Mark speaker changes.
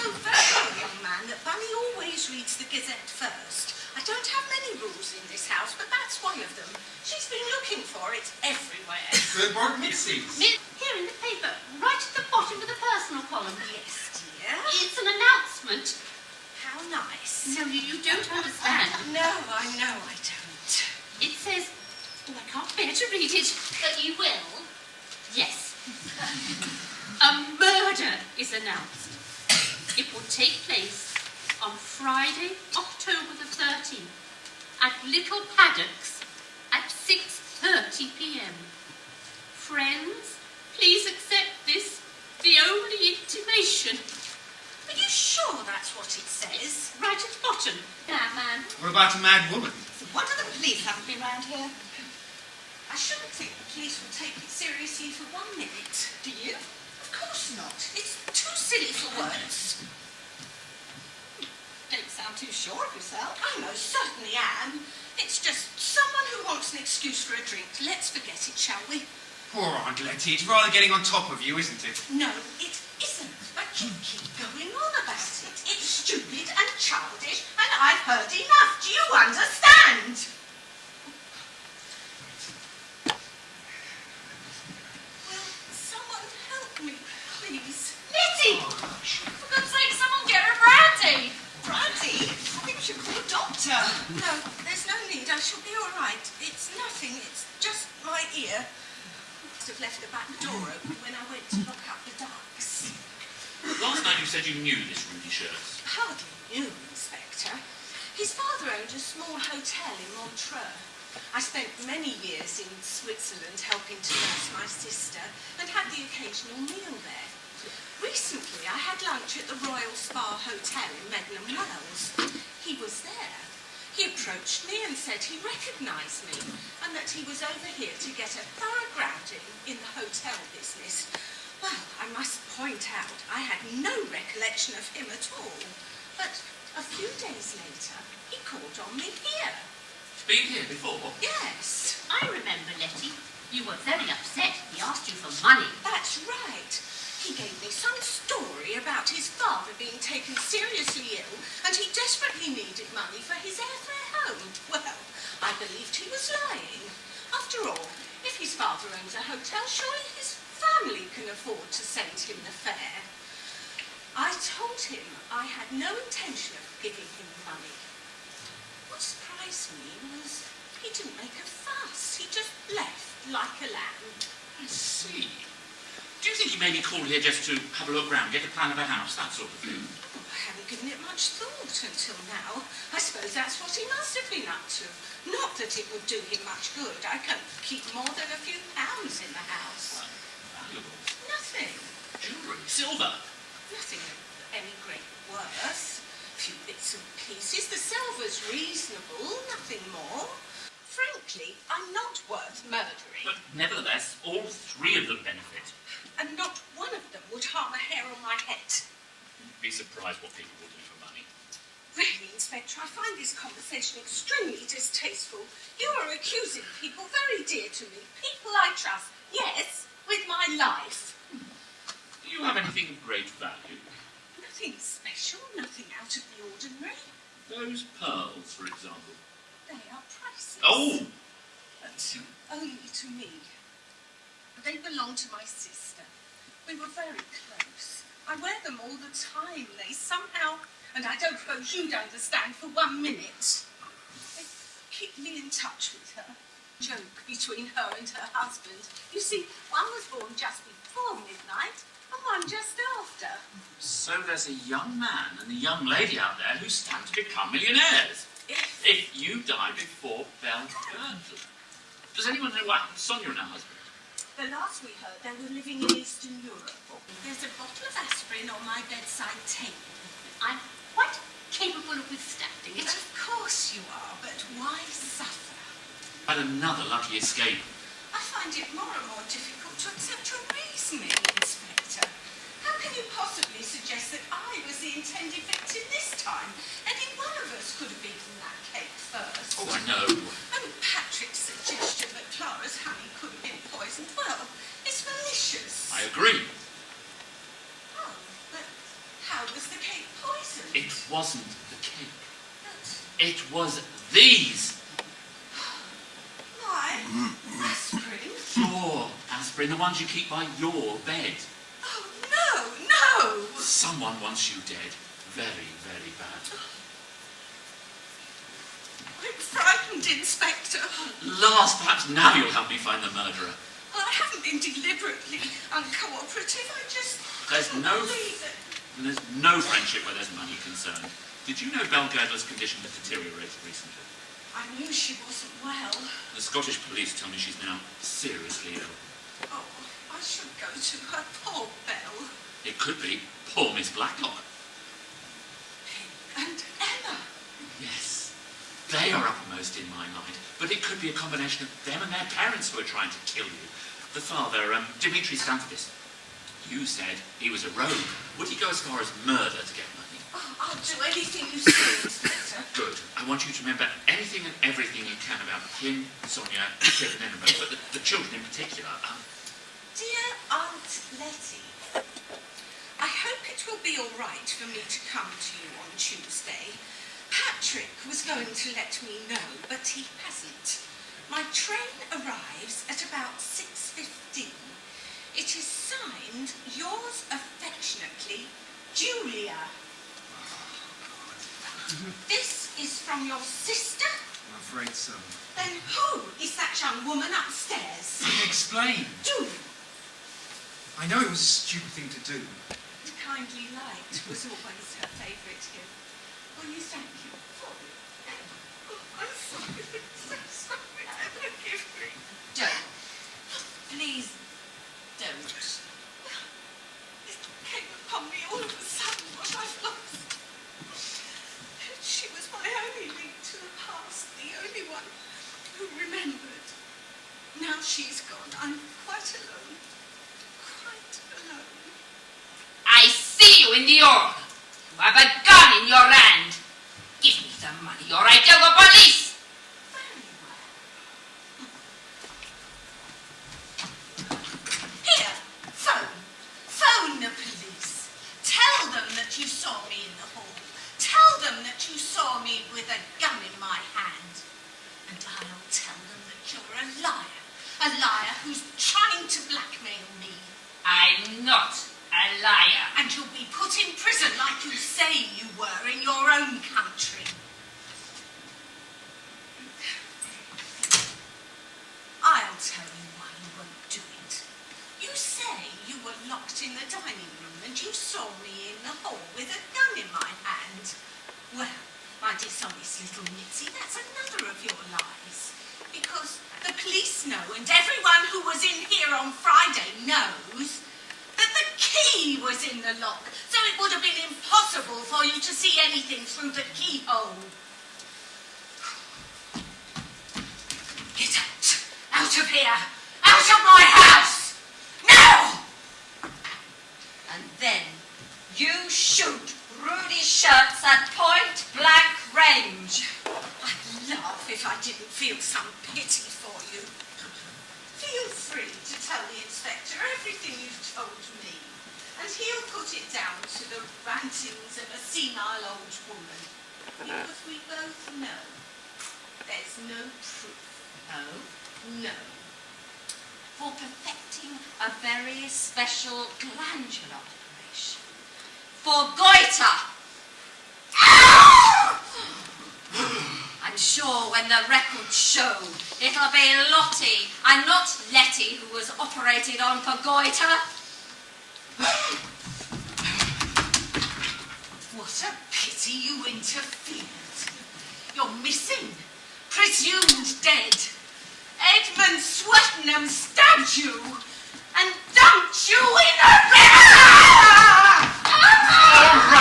Speaker 1: know very well, young man, that Bunny always reads the Gazette first. I don't have many rules in this house, but that's one of them. She's been looking for it everywhere.
Speaker 2: Good morning, Mrs.
Speaker 3: Here in the paper, right at the bottom of the personal column.
Speaker 1: Yes, dear.
Speaker 3: It's an announcement.
Speaker 1: How nice.
Speaker 3: No, you don't understand.
Speaker 1: No, I know I don't.
Speaker 3: It says, oh, I can't bear to read it. But you will? Yes. A murder is announced. It will take place on Friday, October the 13th, at Little Paddocks at 6:30 p.m. Friends, please accept this, the only intimation.
Speaker 1: Are you sure that's what it says?
Speaker 3: Right at the bottom.
Speaker 1: Man.
Speaker 2: What about a mad woman?
Speaker 1: What do the police haven't been round here? I shouldn't think the police will take it seriously for 1 minute. Do you? Of course not. It's too silly for words. Don't sound too sure of yourself. I most certainly am. It's just someone who wants an excuse for a drink. Let's forget it, shall we?
Speaker 2: Poor Aunt Letty, it's rather getting on top of you, isn't it?
Speaker 1: No, it isn't. But you keep going on about it. It's stupid and childish, and I've heard enough. Do you understand? Will someone help me, please?
Speaker 3: Letty!
Speaker 2: Oh, gosh.
Speaker 3: For God's sake, someone get her brandy!
Speaker 1: Brandy? I think we should call a doctor. No, there's no need. I shall be all right. It's nothing. It's just my ear. I must have left the back door open when I went to lock up the ducks.
Speaker 4: Last night you said you knew this Rudy Schurz.
Speaker 1: Hardly knew, Inspector. His father owned a small hotel in Montreux. I spent many years in Switzerland helping to nurse my sister and had the occasional meal there. Recently, I had lunch at the Royal Spa Hotel in Medmenham Wells. He was there. He approached me and said he recognised me and that he was over here to get a thorough grounding in the hotel business. Well, I must point out I had no recollection of him at all. But a few days later, he called on me here.
Speaker 4: He's been here before?
Speaker 1: Yes.
Speaker 3: I remember, Letty. You were very upset. He asked you for money.
Speaker 1: That's right. He gave me some story about his father being taken seriously ill and he desperately needed money for his airfare home. Well, I believed he was lying. After all, if his father owns a hotel, surely his family can afford to send him the fare. I told him I had no intention of giving him money. What surprised me was he didn't make a fuss. He just left like a lamb.
Speaker 4: I see. Do you think he maybe called here just to have a look round, get a plan of a house, that sort of thing?
Speaker 1: Oh, I haven't given it much thought until now. I suppose that's what he must have been up to. Not that it would do him much good. I can't keep more than a few pounds in the house.
Speaker 4: Valuable.
Speaker 1: Nothing.
Speaker 4: Jewellery, silver.
Speaker 1: Nothing of any great worth. A few bits and pieces. The silver's reasonable, nothing more. Frankly, I'm not worth murdering.
Speaker 4: But nevertheless, all three of them benefit.
Speaker 1: And not one of them would harm a hair on my head.
Speaker 4: You'd be surprised what people will do for money.
Speaker 1: Really, Inspector, I find this conversation extremely distasteful. You are accusing people very dear to me. People I trust. Yes, with my life.
Speaker 4: Do you have anything of great value?
Speaker 1: Nothing special, nothing out of the ordinary.
Speaker 4: Those pearls, for example.
Speaker 1: They are priceless.
Speaker 4: Oh!
Speaker 1: But only to me. They belong to my sister. We were very close. I wear them all the time. They somehow, and I don't suppose you'd understand for 1 minute, they keep me in touch with her. Joke between her and her husband. You see, one was born just before midnight and one just after.
Speaker 4: So there's a young man and a young lady out there who stand to become millionaires. If you die before Belle Gurton. Does anyone know what happened to Sonia and her husband?
Speaker 1: The last we heard, they were living in Eastern Europe. There's a bottle of aspirin on my bedside table.
Speaker 3: I'm quite capable of withstanding it.
Speaker 1: Of course you are, but why suffer?
Speaker 4: Had another lucky escape.
Speaker 1: I find it more and more difficult to accept your reasoning, Inspector. How can you possibly suggest that I was the intended victim this time? Any one of us could have eaten that cake first.
Speaker 4: Oh, I know.
Speaker 1: And Patrick's suggestion that Clara's honey could have been poisoned, well, it's malicious.
Speaker 4: I agree.
Speaker 1: Oh, but how was the cake poisoned?
Speaker 4: It wasn't the cake.
Speaker 1: But
Speaker 4: It was these.
Speaker 1: my aspirin?
Speaker 4: Your aspirin, the ones you keep by your bed.
Speaker 1: Oh, no!
Speaker 4: Someone wants you dead. Very, very bad.
Speaker 1: I'm frightened, Inspector.
Speaker 4: Last, perhaps now you'll help me find the murderer.
Speaker 1: Well, I haven't been deliberately uncooperative. I just
Speaker 4: There's
Speaker 1: couldn't
Speaker 4: no-
Speaker 1: believe it.
Speaker 4: And there's no friendship where there's money concerned. Did you know Belle Girdler's condition has deteriorated recently?
Speaker 1: I knew she wasn't well.
Speaker 4: The Scottish police tell me she's now seriously ill.
Speaker 1: Oh, I should go to her. Poor Belle.
Speaker 4: It could be poor Miss Blacklock.
Speaker 1: And Emma.
Speaker 4: Yes, they are uppermost in my mind, but it could be a combination of them and their parents who are trying to kill you. The father, Dimitri Stanfordis. You said he was a rogue. Would he go as far as murder to get money?
Speaker 1: Oh, I'll do anything you say, Inspector.
Speaker 4: Good. I want you to remember anything and everything you can about him, Sonia, Kid and Enema, but the children in particular.
Speaker 1: Dear Aunt Letty, I hope it will be all right for me to come to you on Tuesday. Patrick was going to let me know, but he hasn't. My train arrives at about 6:15. It is signed, yours affectionately, Julia. This is from your sister?
Speaker 2: I'm afraid so.
Speaker 1: Then who is that young woman upstairs?
Speaker 2: Explain.
Speaker 1: Do.
Speaker 2: I know it was a stupid thing to do.
Speaker 1: The kindly light was always her favourite gift. Will you thank you for it? Oh, I'm sorry. I'm so sorry. Forgive me.
Speaker 3: Don't. Please don't.
Speaker 1: It came upon me all of a sudden what I've lost. She was my only link to the past, the only one who remembered. Now she's gone. I'm quite alone. Quite alone.
Speaker 3: I see you in the org. You have a gun in your hand. Give me the money or I tell the police.
Speaker 1: Very well. Here, phone. Phone the police. Tell them that you saw me in the hall. Tell them that you saw me with a gun in my hand. And I'll tell them that you're a liar who's trying to blackmail me.
Speaker 3: I'm not a liar.
Speaker 1: And you'll be put in prison like you say you were in your own country. I'll tell you why you won't do it. You say you were locked in the dining room and you saw me in the hall with a gun in my hand. Well, my dishonest little Mitzi, that's another of your lies. Because the police know, and everyone who was in here on Friday knows, that the key was in the lock, so it would have been impossible for you to see anything through the keyhole. Get out! Out of here! Out of my house! Now!
Speaker 5: And then you shoot Rudy Schurz at point blank range.
Speaker 1: I'd laugh if I didn't feel some pity for you. Feel free to tell the inspector everything you've told me, and he'll put it down to the rantings of a senile old woman. Because we both know there's no proof.
Speaker 5: Oh?
Speaker 1: No.
Speaker 5: For perfecting a very special glandular operation. For goiter! I'm sure when the records show, it'll be Lottie and not Letty who was operated on for goiter.
Speaker 1: What a pity you interfered. You're missing. Presumed dead. Edmund Swettenham stabbed you and dumped you in the river!
Speaker 4: All right.